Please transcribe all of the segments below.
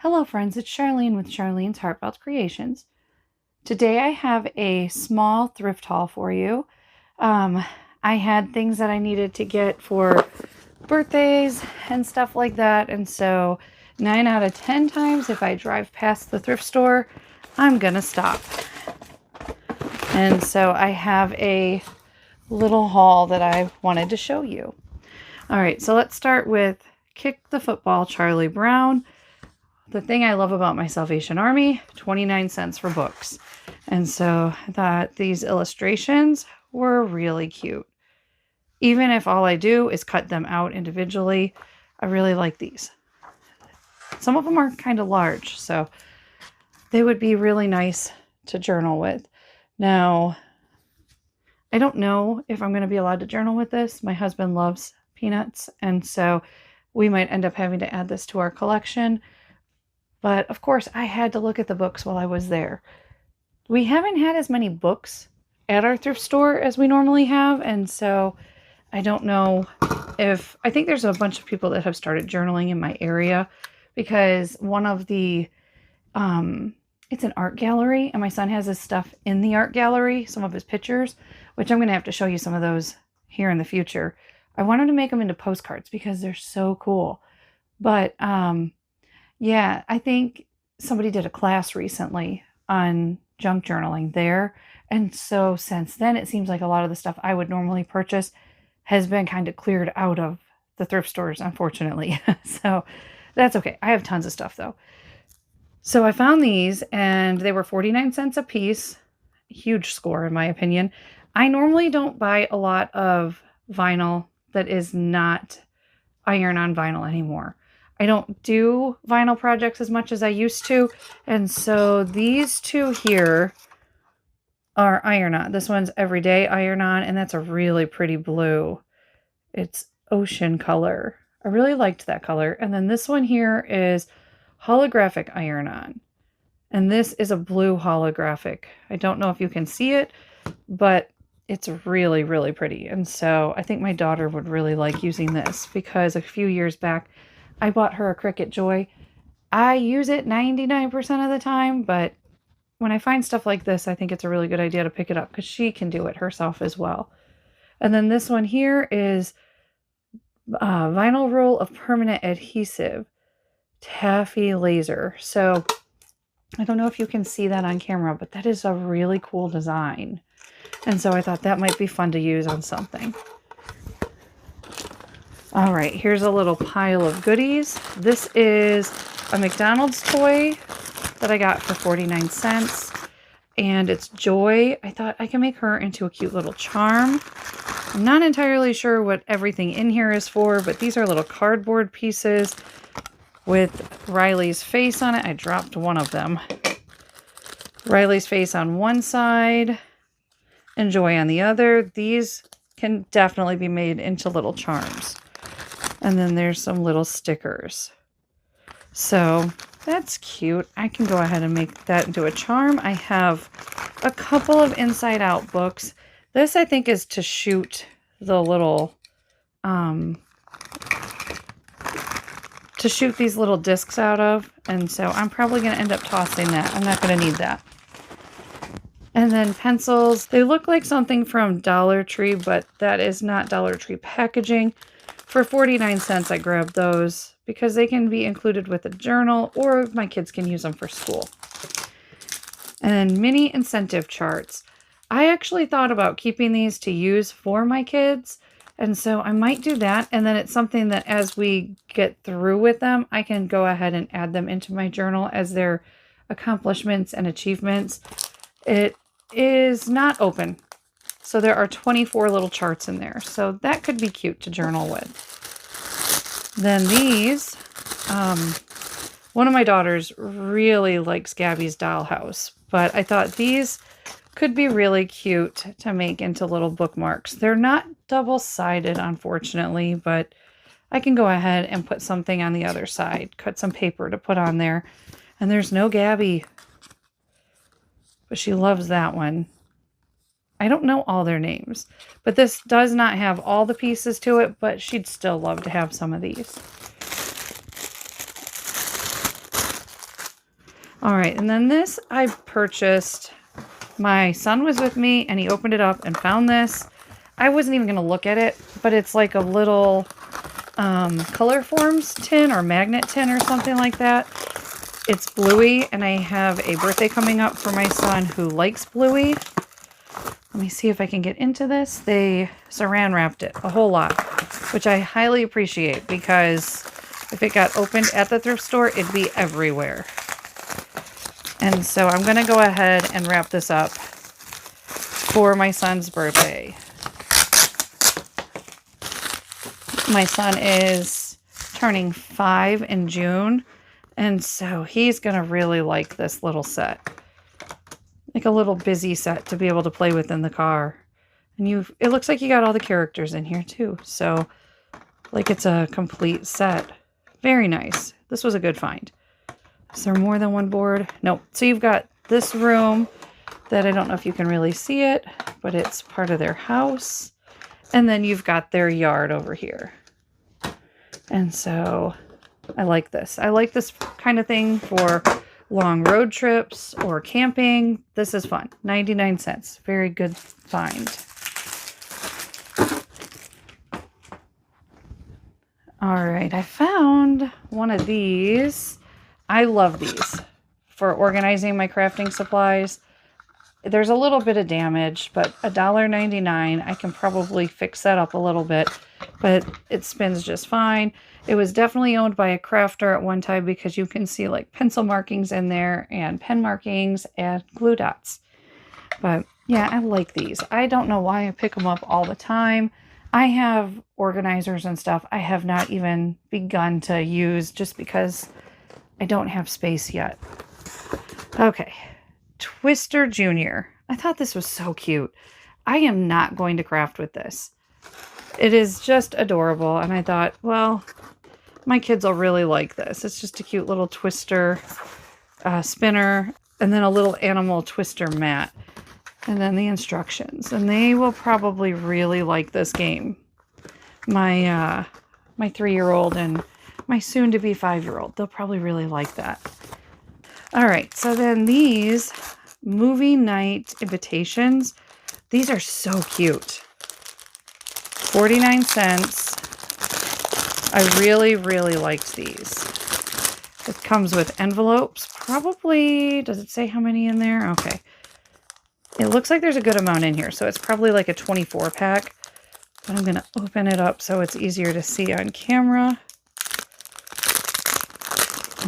Hello friends, it's Charlene with Charlene's Heartfelt Creations. Today I have a small thrift haul for you. Um, I had things that I needed to get for birthdays and stuff like that, and so 9 out of 10 times if I drive past the thrift store, I'm gonna stop. And so I have a little haul that I wanted to show you. All right, so let's start with Kick the Football Charlie Brown. The thing I love about my Salvation Army, 29 cents for books. And so I thought these illustrations were really cute. Even if all I do is cut them out individually, I really like these. Some of them are kind of large, so they would be really nice to journal with. Now, I don't know if I'm going to be allowed to journal with this. My husband loves peanuts, and so we might end up having to add this to our collection. But of course, I had to look at the books while I was there. We haven't had as many books at our thrift store as we normally have, and so I don't know if... I think there's a bunch of people that have started journaling in my area because one of the... it's an art gallery, and my son has his stuff in the art gallery, some of his pictures, which I'm going to have to show you some of those here in the future. I wanted to make them into postcards because they're so cool. But, yeah, I think somebody did a class recently on junk journaling there. And so since then, it seems like a lot of the stuff I would normally purchase has been kind of cleared out of the thrift stores, unfortunately. So that's okay. I have tons of stuff, though. So I found these, and they were 49 cents a piece. Huge score, in my opinion. I normally don't buy a lot of vinyl that is not iron-on vinyl anymore. I don't do vinyl projects as much as I used to. And so these two here are iron-on. This one's everyday iron-on, and that's a really pretty blue. It's ocean color. I really liked that color. And then this one here is holographic iron-on. And this is a blue holographic. I don't know if you can see it, but it's really, really pretty. And so I think my daughter would really like using this because a few years back, I bought her a Cricut Joy. I use it 99% of the time, but when I find stuff like this, I think it's a really good idea to pick it up because she can do it herself as well. And then this one here is vinyl roll of permanent adhesive, taffy laser. So I don't know if you can see that on camera, but that is a really cool design. And so I thought that might be fun to use on something. All right, here's a little pile of goodies. This is a McDonald's toy that I got for 49 cents. And it's Joy. I thought I can make her into a cute little charm. I'm not entirely sure what everything in here is for, but these are little cardboard pieces with Riley's face on it. I dropped one of them. Riley's face on one side and Joy on the other. These can definitely be made into little charms. And then there's some little stickers. So that's cute. I can go ahead and make that into a charm. I have a couple of Inside Out books. This I think is to shoot the little, to shoot these little discs out of. And so I'm probably going to end up tossing that. I'm not going to need that. And then pencils. They look like something from Dollar Tree, but that is not Dollar Tree packaging. For 49 cents, I grabbed those because they can be included with a journal or my kids can use them for school. And then mini incentive charts. I actually thought about keeping these to use for my kids. And so I might do that. And then it's something that as we get through with them, I can go ahead and add them into my journal as their accomplishments and achievements. It is not open. So there are 24 little charts in there. So that could be cute to journal with. Then these, one of my daughters really likes Gabby's Dollhouse, but I thought these could be really cute to make into little bookmarks. They're not double-sided, unfortunately, but I can go ahead and put something on the other side, cut some paper to put on there. And there's no Gabby, but she loves that one. I don't know all their names, but this does not have all the pieces to it, but she'd still love to have some of these. All right, and then this I purchased. My son was with me, and he opened it up and found this. I wasn't even going to look at it, but it's like a little color forms tin or magnet tin or something like that. It's bluey, and I have a birthday coming up for my son who likes bluey. Let me see if I can get into this. They saran wrapped it a whole lot, which I highly appreciate because if it got opened at the thrift store, it'd be everywhere. And so I'm going to go ahead and wrap this up for my son's birthday. My son is turning 5 in June, and so he's going to really like this little set. Like a little busy set to be able to play with in the car. And it looks like you got all the characters in here too. So like it's a complete set. Very nice. This was a good find. Is there more than one board? Nope. So you've got this room that I don't know if you can really see it, but it's part of their house. And then you've got their yard over here. And so I like this. I like this kind of thing for long road trips or camping. This is fun. 99 cents. Very good find. All right. I found one of these. I love these for organizing my crafting supplies. There's a little bit of damage, but $1.99, I can probably fix that up a little bit, but it spins just fine. It was definitely owned by a crafter at one time because you can see like pencil markings in there and pen markings and glue dots. But yeah, I like these. I don't know why I pick them up all the time. I have organizers and stuff I have not even begun to use just because I don't have space yet. Okay. Twister Jr. I thought this was so cute. I am not going to craft with this. It is just adorable. And I thought, well, my kids will really like this. It's just a cute little twister spinner. And then a little animal twister mat. And then the instructions. And they will probably really like this game. My 3-year-old and my soon-to-be 5-year-old. They'll probably really like that. All right, so then these movie night invitations, these are so cute. 49 cents. I really, really liked these. It comes with envelopes. Probably, does it say how many in there? Okay. It looks like there's a good amount in here, so it's probably like a 24 pack. But I'm going to open it up so it's easier to see on camera.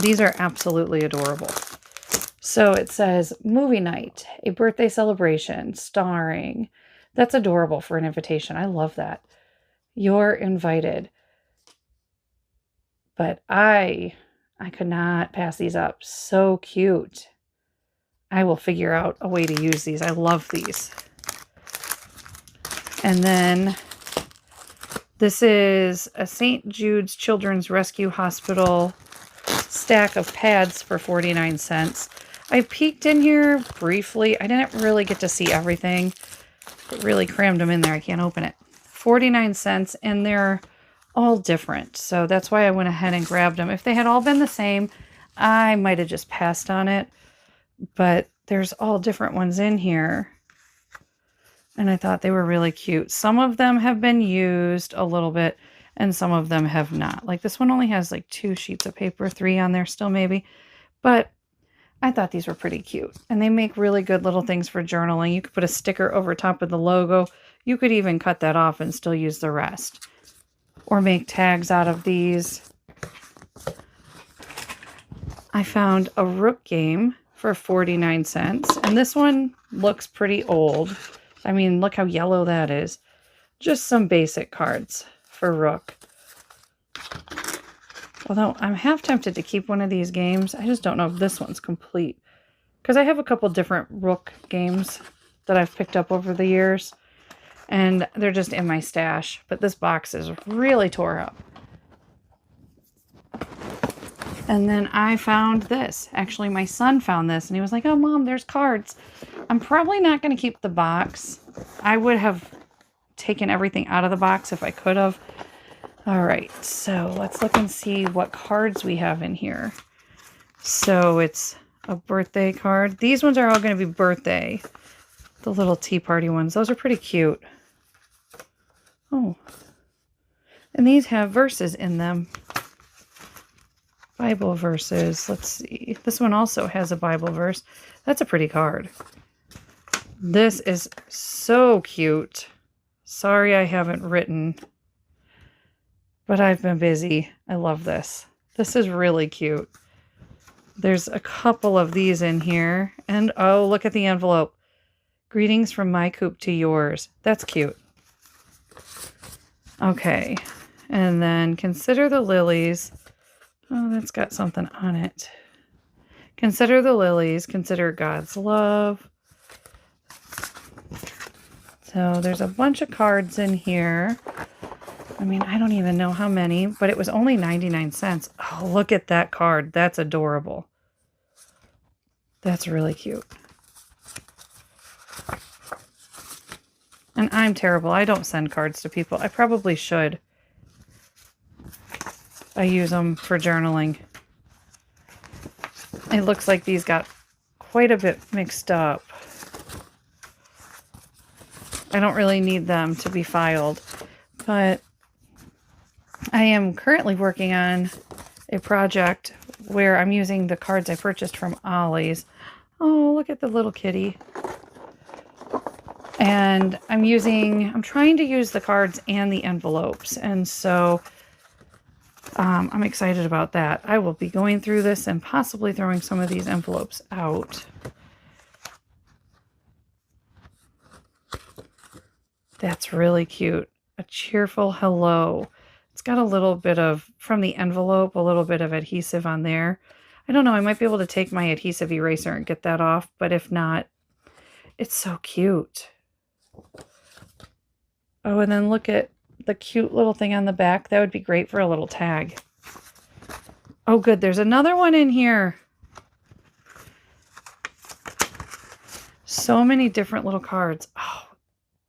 These are absolutely adorable. So it says, movie night, a birthday celebration, starring. That's adorable for an invitation. I love that. You're invited. But I could not pass these up. So cute. I will figure out a way to use these. I love these. And then this is a St. Jude's Children's Rescue Hospital stack of pads for 49 cents. I peeked in here briefly. I didn't really get to see everything. It really crammed them in there. I can't open it. 49 cents, and they're all different. So that's why I went ahead and grabbed them. If they had all been the same, I might have just passed on it. But there's all different ones in here. And I thought they were really cute. Some of them have been used a little bit, and some of them have not. Like this one only has like 2 sheets of paper, 3 on there still maybe. But I thought these were pretty cute. And they make really good little things for journaling. You could put a sticker over top of the logo. You could even cut that off and still use the rest. Or make tags out of these. I found a rook game for 49 cents. And this one looks pretty old. I mean, look how yellow that is. Just some basic cards for rook. Although I'm half tempted to keep one of these games. I just don't know if this one's complete. Because I have a couple different rook games that I've picked up over the years. And they're just in my stash. But this box is really tore up. And then I found this. Actually, my son found this. And he was like, oh, Mom, there's cards. I'm probably not going to keep the box. I would have taken everything out of the box if I could have. All right, so let's look and see what cards we have in here. So it's a birthday card. These ones are all going to be birthday. The little tea party ones. Those are pretty cute. Oh. And these have verses in them. Bible verses. Let's see. This one also has a Bible verse. That's a pretty card. This is so cute. Sorry I haven't written, but I've been busy. I love this. This is really cute. There's a couple of these in here. And oh, look at the envelope. Greetings from my coop to yours. That's cute. Okay. And then consider the lilies. Oh, that's got something on it. Consider the lilies. Consider God's love. So there's a bunch of cards in here. I mean, I don't even know how many, but it was only 99 cents. Oh, look at that card. That's adorable. That's really cute. And I'm terrible. I don't send cards to people. I probably should. I use them for journaling. It looks like these got quite a bit mixed up. I don't really need them to be filed, but I am currently working on a project where I'm using the cards I purchased from Ollie's. Oh, look at the little kitty. And I'm trying to use the cards and the envelopes. And so I'm excited about that. I will be going through this and possibly throwing some of these envelopes out. That's really cute. A cheerful hello. It's got a little bit of, from the envelope, a little bit of adhesive on there. I don't know. I might be able to take my adhesive eraser and get that off. But if not, it's so cute. Oh, and then look at the cute little thing on the back. That would be great for a little tag. Oh, good. There's another one in here. So many different little cards. Oh,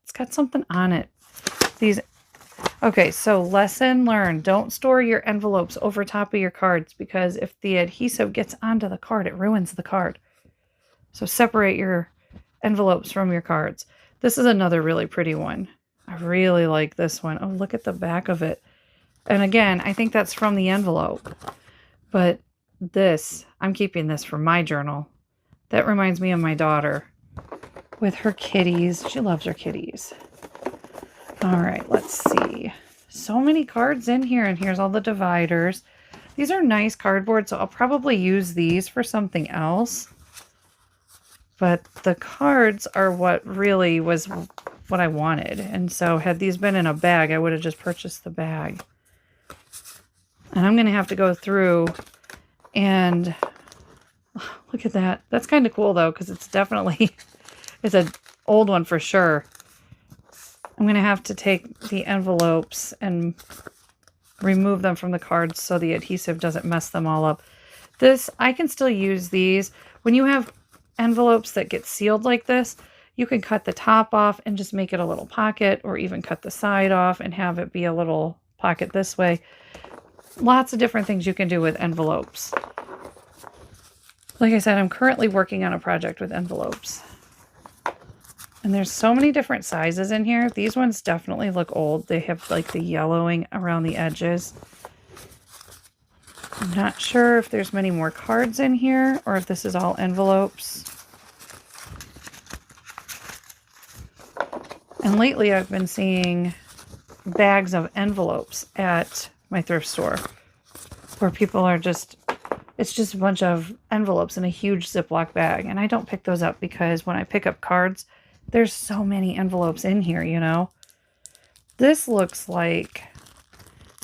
it's got something on it. Okay, so lesson learned. Don't store your envelopes over top of your cards because if the adhesive gets onto the card, it ruins the card. So separate your envelopes from your cards. This is another really pretty one. I really like this one. Oh, look at the back of it. And again, I think that's from the envelope. But this, I'm keeping this for my journal. That reminds me of my daughter with her kitties. She loves her kitties. All right, let's see. So many cards in here, and here's all the dividers. These are nice cardboard, so I'll probably use these for something else. But the cards are what really was what I wanted. And so had these been in a bag, I would have just purchased the bag. And I'm going to have to go through and look at that. That's kind of cool, though, because it's definitely, it's an old one for sure. I'm going to have to take the envelopes and remove them from the cards so the adhesive doesn't mess them all up. I can still use these. When you have envelopes that get sealed like this, you can cut the top off and just make it a little pocket, or even cut the side off and have it be a little pocket this way. Lots of different things you can do with envelopes. Like I said, I'm currently working on a project with envelopes. And there's so many different sizes in here. These ones definitely look old. They have like the yellowing around the edges. I'm not sure if there's many more cards in here or if this is all envelopes. And lately I've been seeing bags of envelopes at my thrift store where people are it's just a bunch of envelopes in a huge Ziploc bag. And I don't pick those up because when I pick up cards, there's so many envelopes in here, you know. This looks like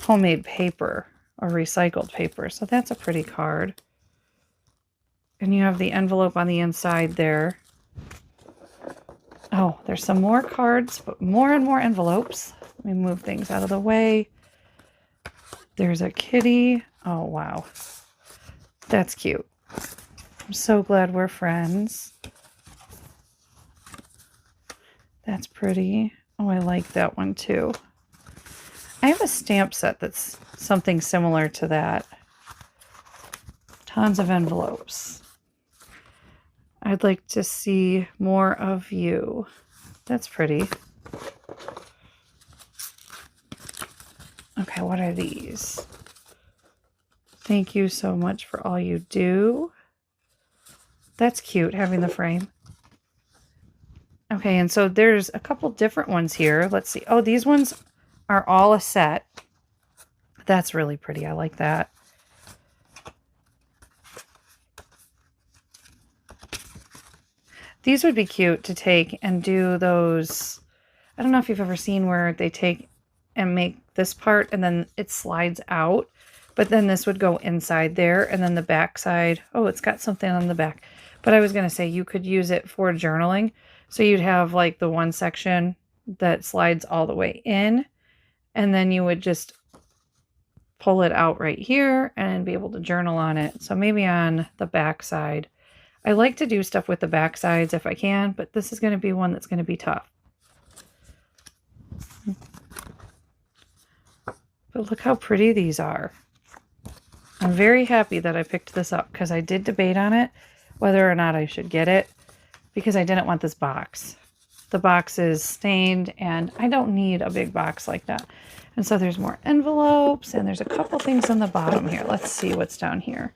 homemade paper or recycled paper. So that's a pretty card. And you have the envelope on the inside there. Oh, there's some more cards, but more and more envelopes. Let me move things out of the way. There's a kitty. Oh, wow. That's cute. I'm so glad we're friends. That's pretty. Oh, I like that one too. I have a stamp set that's something similar to that. Tons of envelopes. I'd like to see more of you. That's pretty. Okay, what are these? Thank you so much for all you do. That's cute, having the frame. Okay, and so there's a couple different ones here. Let's see. Oh, these ones are all a set. That's really pretty. I like that. These would be cute to take and do those. I don't know if you've ever seen where they take and make this part and then it slides out. But then this would go inside there and then the back side. Oh, it's got something on the back. But I was going to say you could use it for journaling. So you'd have like the one section that slides all the way in. And then you would just pull it out right here and be able to journal on it. So maybe on the back side. I like to do stuff with the back sides if I can, but this is going to be one that's going to be tough. But look how pretty these are. I'm very happy that I picked this up because I did debate on it, whether or not I should get it, because I didn't want this box. The box is stained and I don't need a big box like that. And so there's more envelopes and there's a couple things on the bottom here. Let's see what's down here.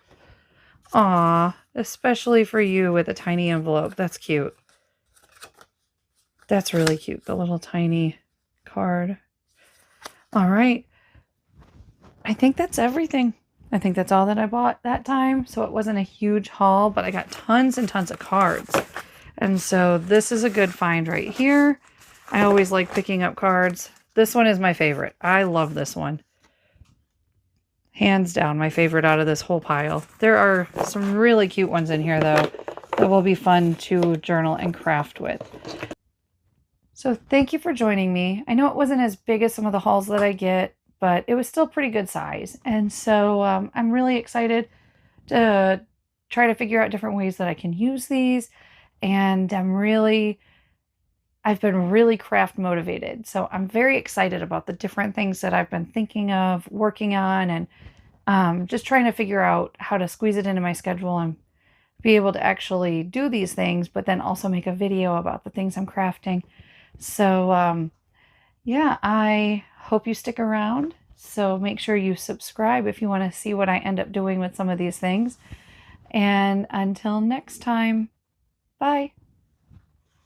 Aw, especially for you with a tiny envelope. That's cute. That's really cute, the little tiny card. All right. I think that's everything. I think that's all that I bought that time. So it wasn't a huge haul, but I got tons and tons of cards. And so this is a good find right here. I always like picking up cards. This one is my favorite. I love this one. Hands down, my favorite out of this whole pile. There are some really cute ones in here, though, that will be fun to journal and craft with. So thank you for joining me. I know it wasn't as big as some of the hauls that I get, but it was still pretty good size. And so I'm really excited to try to figure out different ways that I can use these. And I've been really craft motivated. So I'm very excited about the different things that I've been thinking of working on and just trying to figure out how to squeeze it into my schedule and be able to actually do these things, but then also make a video about the things I'm crafting. So yeah, I hope you stick around. So make sure you subscribe if you want to see what I end up doing with some of these things. And until next time, bye.